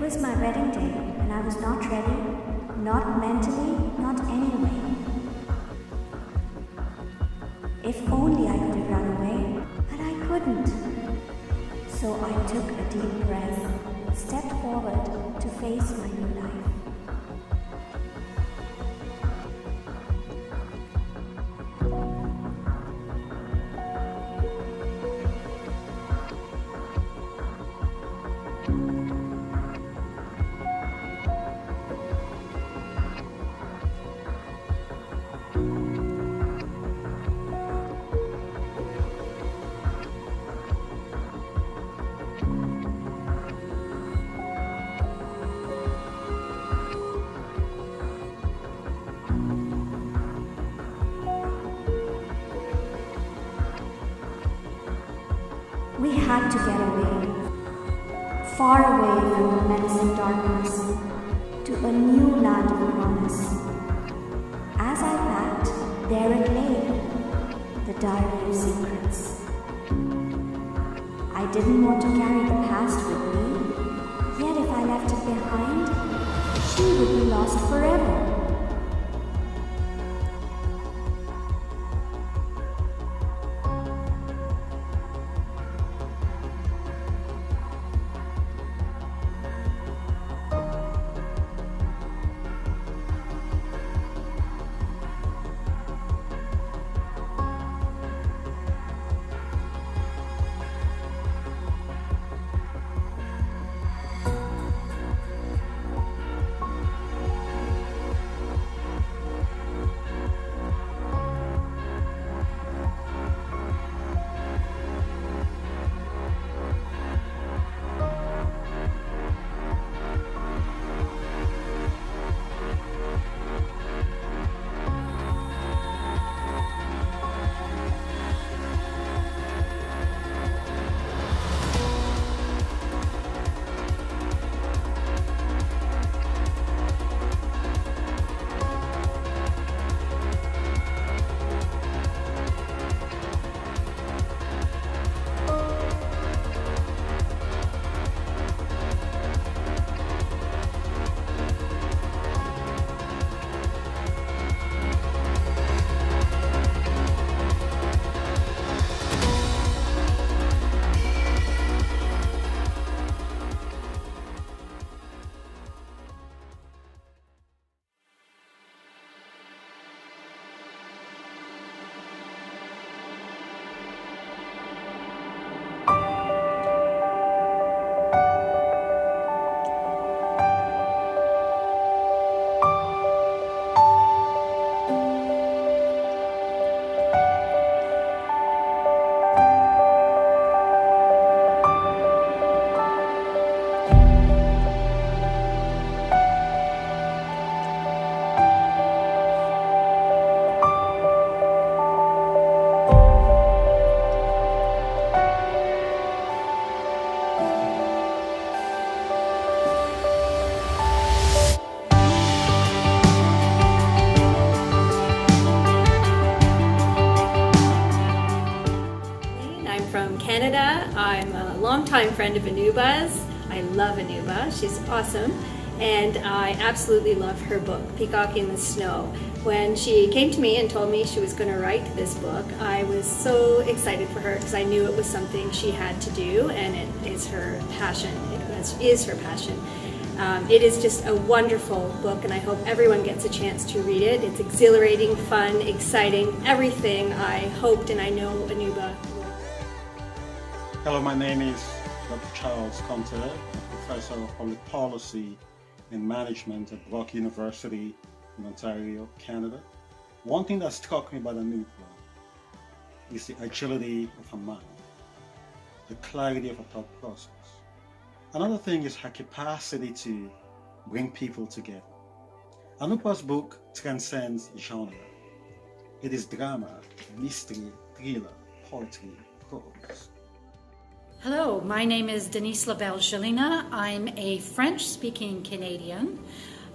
was my wedding day and I was not ready, not mentally, not anyway. If only I could have run away, but I couldn't. So I took a deep breath, stepped forward to face my new life. We had to get away, far away from the menacing darkness, to a new land of promise. As I packed, there it lay, the diary of secrets. I didn't want to carry the past with me, yet if I left it behind, she would be lost forever. From Canada. I'm a longtime friend of Anuba's. I love Anuba. She's awesome. And I absolutely love her book, Peacock in the Snow. When she came to me and told me she was going to write this book, I was so excited for her because I knew it was something she had to do, and it is her passion. Is her passion. It is just a wonderful book, and I hope everyone gets a chance to read it. It's exhilarating, fun, exciting, everything I hoped and I know Anuba. Hello, my name is Dr. Charles Conte, a professor of public policy and management at Brock University in Ontario, Canada. One thing that struck me about Anuba is the agility of her mind, the clarity of her thought process. Another thing is her capacity to bring people together. Anuba's book transcends genre. It is drama, mystery, thriller, poetry, prose. Hello, my name is Denise Labelle-Gelina. I'm a French-speaking Canadian.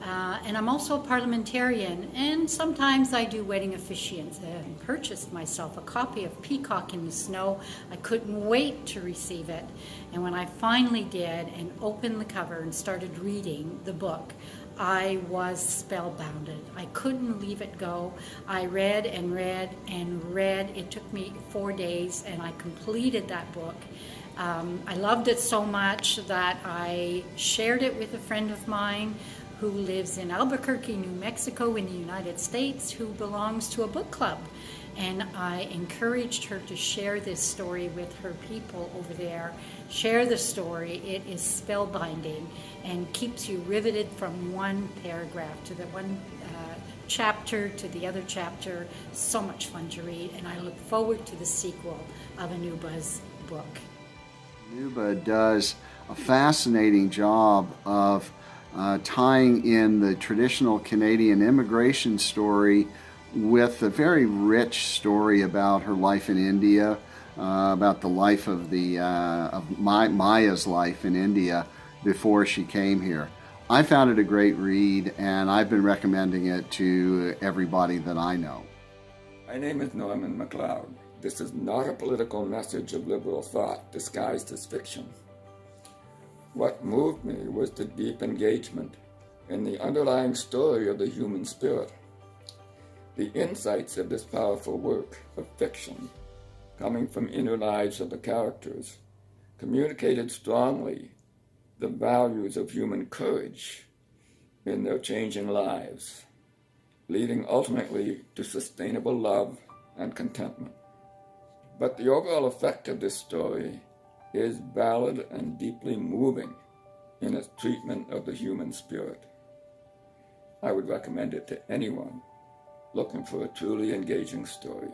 And I'm also a parliamentarian, and sometimes I do wedding officiants. I purchased myself a copy of Peacock in the Snow. I couldn't wait to receive it. And when I finally did and opened the cover and started reading the book, I was spellbounded. I couldn't leave it go. I read and read and read. It took me 4 days, and I completed that book. I loved it so much that I shared it with a friend of mine who lives in Albuquerque, New Mexico in the United States, who belongs to a book club. And I encouraged her to share this story with her people over there. Share the story. It is spellbinding and keeps you riveted from one paragraph to the one chapter to the other chapter. So much fun to read, and I look forward to the sequel of Anuba's book. Anuba does a fascinating job of tying in the traditional Canadian immigration story with a very rich story about her life in India, about the life of Maya's life in India before she came here. I found it a great read, and I've been recommending it to everybody that I know. My name is Norman MacLeod. This is not a political message of liberal thought disguised as fiction. What moved me was the deep engagement in the underlying story of the human spirit. The insights of this powerful work of fiction, coming from inner lives of the characters, communicated strongly the values of human courage in their changing lives, leading ultimately to sustainable love and contentment. But the overall effect of this story is valid and deeply moving in its treatment of the human spirit. I would recommend it to anyone looking for a truly engaging story.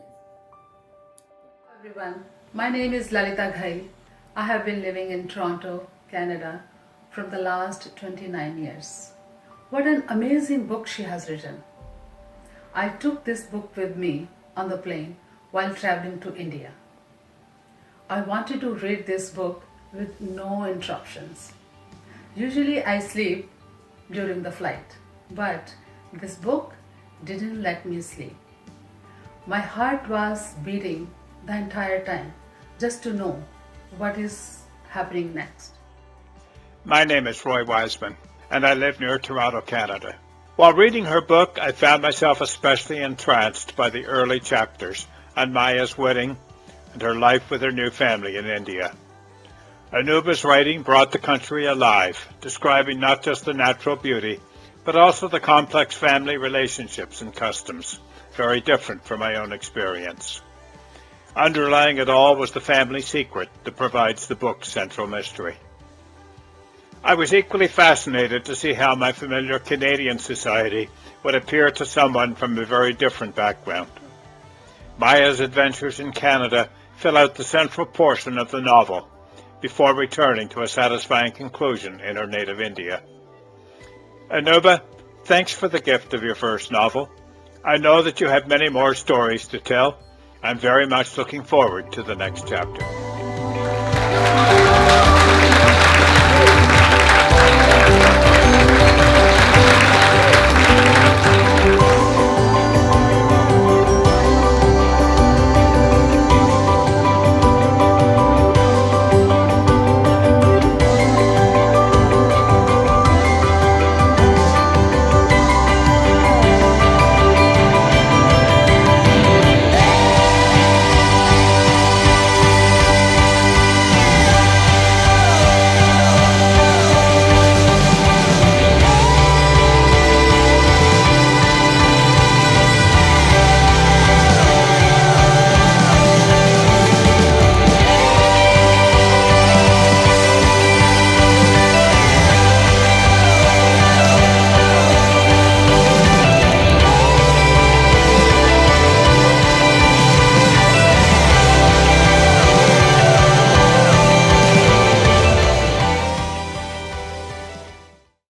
Hello everyone, my name is Lalita Ghai. I have been living in Toronto, Canada from the last 29 years. What an amazing book she has written. I took this book with me on the plane while traveling to India. I wanted to read this book with no interruptions. Usually I sleep during the flight, but this book didn't let me sleep. My heart was beating the entire time just to know what is happening next. My name is Roy Wiseman, and I live near Toronto, Canada. While reading her book, I found myself especially entranced by the early chapters on Maya's wedding and her life with her new family in India. Anuba's writing brought the country alive, describing not just the natural beauty, but also the complex family relationships and customs, very different from my own experience. Underlying it all was the family secret that provides the book's central mystery. I was equally fascinated to see how my familiar Canadian society would appear to someone from a very different background. Maya's adventures in Canada fill out the central portion of the novel, before returning to a satisfying conclusion in her native India. Anuba, thanks for the gift of your first novel. I know that you have many more stories to tell. I'm very much looking forward to the next chapter.